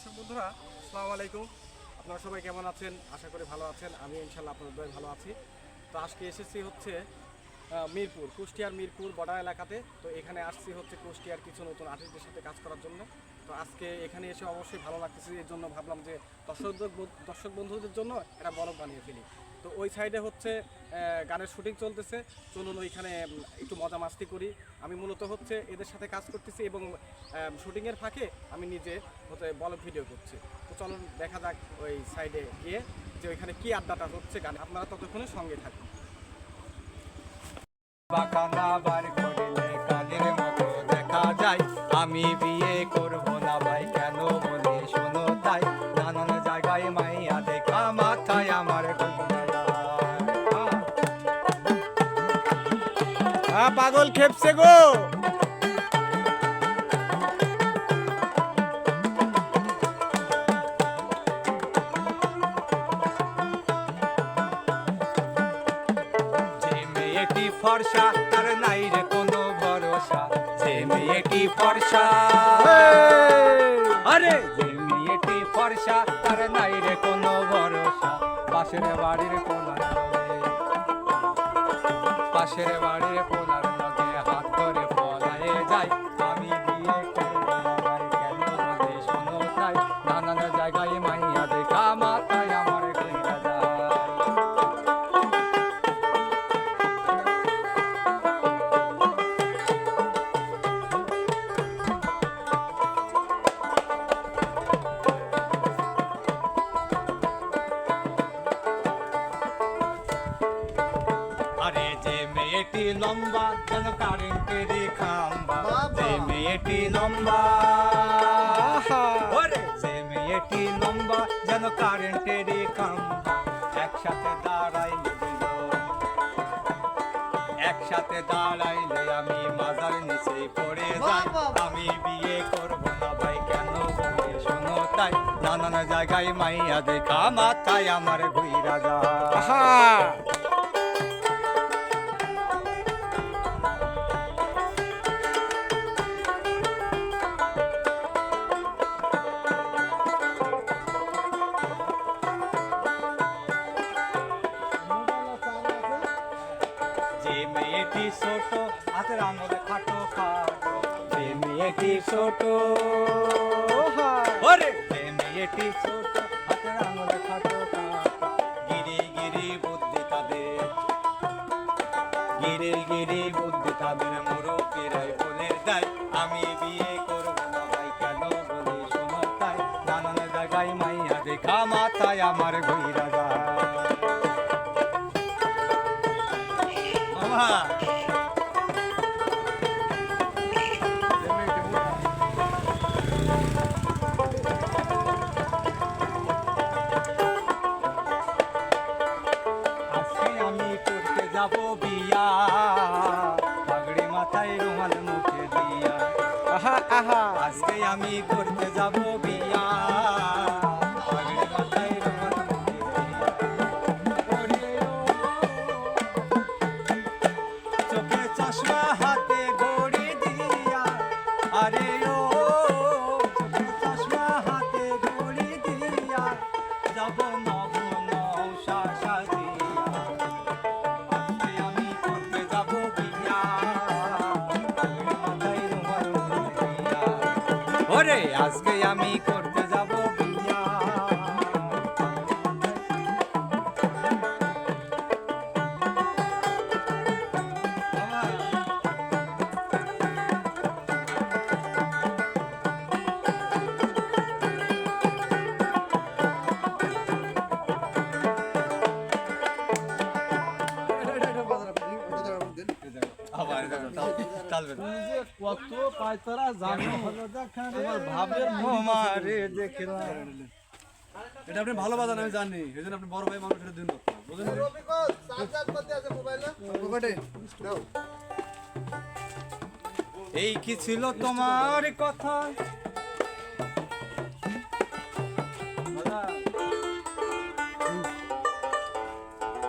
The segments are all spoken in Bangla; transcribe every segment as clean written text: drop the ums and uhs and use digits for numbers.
দর্শক বন্ধুরা আসসালামু আলাইকুম। আপনারা সবাই কেমন আছেন? আশা করি ভালো আছেন। আমি ইনশাল্লাহ আপনাদের দয় ভালো আছি। তো আজকে এসেছি হচ্ছে মিরপুর, কুষ্টিয়ার মিরপুর বর্ডার এলাকাতে। তো এখানে আসছি হচ্ছে কুষ্টিয়ার কিছু নতুন আর্টিস্টদের সাথে কাজ করার জন্য। তো আজকে এখানে এসে অবশ্যই ভালো লাগতেছে, এর জন্য ভাবলাম যে দর্শক বন্ধুদের জন্য একটা ব্লগ বানিয়ে ফেলি। তো ওই সাইডে হচ্ছে গানের শুটিং চলতেছে, চলুন ওইখানে একটু মজা মাস্তি করি। আমি মূলত হচ্ছে এদের সাথে কাজ করতেছি এবং শুটিংয়ের ফাঁকে আমি নিজে হচ্ছে ব্লগ ভিডিও করছি। তো চলুন দেখা যাক ওই সাইডে গিয়ে যে ওইখানে কী আড্ডাটা হচ্ছে গানে। আপনারা ততক্ষণে সঙ্গে থাকুন। বাঁকানা বার করিলে কাজের মতো দেখা যায়। আমি বিয়ে করব না ভাই, কেন বলে শোনো তাই। নানান জায়গায় মাইয়া দেখা মাথায় আমার পাগল খেপছে গো। যে মেয়েটি ফর্সা তার নাই রে কোনো ভরসা। যে মেয়েটি ফর্সা, আরে যে মেয়েটি ফর্সা তার নাই রে কোনো ভরসা। পাশের বাড়ির কোনার পাশের বাড়ির কোনার লগে হাত ধরে পলায়ে যায়। আমি বিয়ে করব না ভাই, কেন বলে শোনো তাই। নানান জায়গায় মাইয়া দেখা মাথায় আমার কইরা যায়। আরে যে মেয়েটি লম্বা যেন কারেন্টের খাম্বা। যে মেয়েটি লম্বা, ওরে যে মেয়েটি লম্বা যেন কারেন্টের খাম্বা। একসাথে দাঁড়াইলে একসাথে দাঁড়াইলে আমি মাজার নিচে পড়ে যাই। আমি বিয়ে করব না ভাই, কেন বলে শোনো তাই। নানান জায়গায় মাইয়া দেখা মাথায় আমার ঘুইরা যায়। যে মেয়েটি ছোট হাতের আঙুলে খাটো খাটো। যে মেয়েটি ছোট, ওরে যে মেয়েটি ছোট হাতের আঙুলে খাটো খাটো। গিরি গিরি বুদ্ধি তাদের, গিরি গিরি বুদ্ধি তাদের। মুরব্বীরাই বলে দেয় আমি বিয়ে করব না ভাই, কেন বলে শোনো তাই। নানান জায়গায় মাইয়া দেখা মাথায় আমার ঘুইরা যায়। আজকে আমি করতে যাব বিয়া, পাগড়ি মাথায় রুমাল মুখে দিয়া। আজকে আমি করতে যাব বিয়া, পাগড়ি মাথায় রুমাল মুখে দিয়া। চোখে চশমা হাতে ঘড়ি দিয়া, আরে ও চোখে চশমা হাতে ঘড়ি দিয়া। যাব নব নৌশা সাজিয়া, আজকে আমি করতে যাব বিয়া, মাথায় রুমাল মুখে দিয়া। ওরে আজকে আমি করতে যাব বিয়া। কত পায়তারা জানো ভাবের মারে দেখলাম। এটা আপনি ভালো বাজান আমি জানি, এই জন্য আপনি বড় ভাই মানুষের দিন এই কি ছিল তোমার কথা,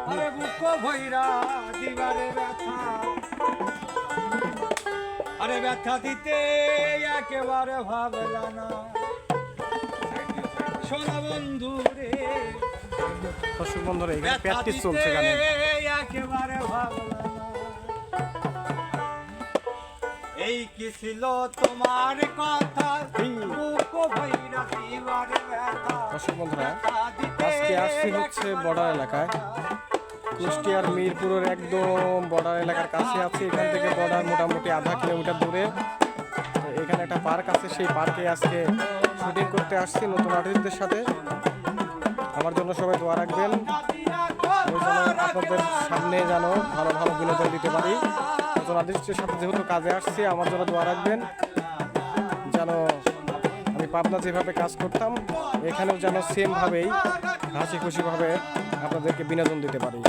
আরে বুক ভৈরা দিবারে ব্যথা। আরে ব্যথা দিতে একেবারে ভাবলা না। সোনা বন্ধু রে দর্শক বন্ধুরা এখানে প্র্যাকটিস চলছে গানে। একেবারে ভাবলাম না। এই কি ছিল তোমার কথা বুক ভৈরা দিবার ব্যথা দর্শক বন্ধুরা আজকে আসছি হচ্ছে বর্ডার এলাকায়, কুষ্টিয়ার মিরপুরের একদম বর্ডার এলাকার কাছে আছে। এখান থেকে বর্ডার মোটামুটি আধা কিলোমিটার দূরে। তো এখানে একটা পার্ক আছে, সেই পার্কে আজকে শুটিং করতে আসছি নতুন আর্টিস্টদের সাথে। আমার জন্য সবাই দোয়া রাখবেন, ওই যেন আপনাদের সামনে যেন ভালো ভালো বিনোদন দিতে পারি। নতুন আর্টিস্টের সাথে যেহেতু কাজে আসছি, আমার জন্য দোয়া রাখবেন যেন আমি পাবনা যেভাবে কাজ করতাম এখানেও যেন সেমভাবেই হাসি খুশিভাবে আপনাদেরকে বিনোদন দিতে পারি।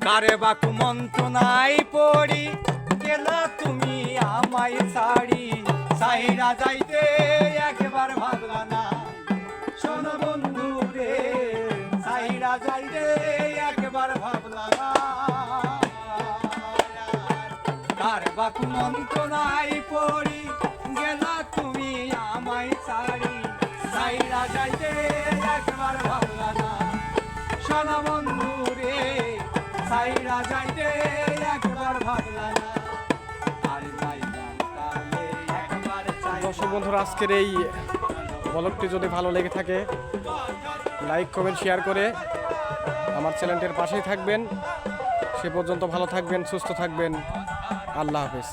কারে বাকু মন্ত্রণাই পড়ি গেলা তুমি আমায় ছাড়ি সাইরা যাইতে একবার ভাবলা না শোনো বন্ধু রে সাইরা যাইতে একবার ভাবলা না কার বাকু মন্ত্রণাই পড়ি গেলা তুমি আমায় ছাড়ি সাইরা যাইতে একবার ভাবলা না শোনো বন্ধু রে সাইরা যাইতে একবার ভাবলা না আর যাইতাম তাহলে একবার চাই দর্শক বন্ধুরা আজকের এই ব্লগটি যদি ভালো লেগে থাকে লাইক কমেন্ট শেয়ার করে আমার চ্যানেলটির পাশেই থাকবেন। সে পর্যন্ত ভালো থাকবেন, সুস্থ থাকবেন। আল্লাহ হাফেজ।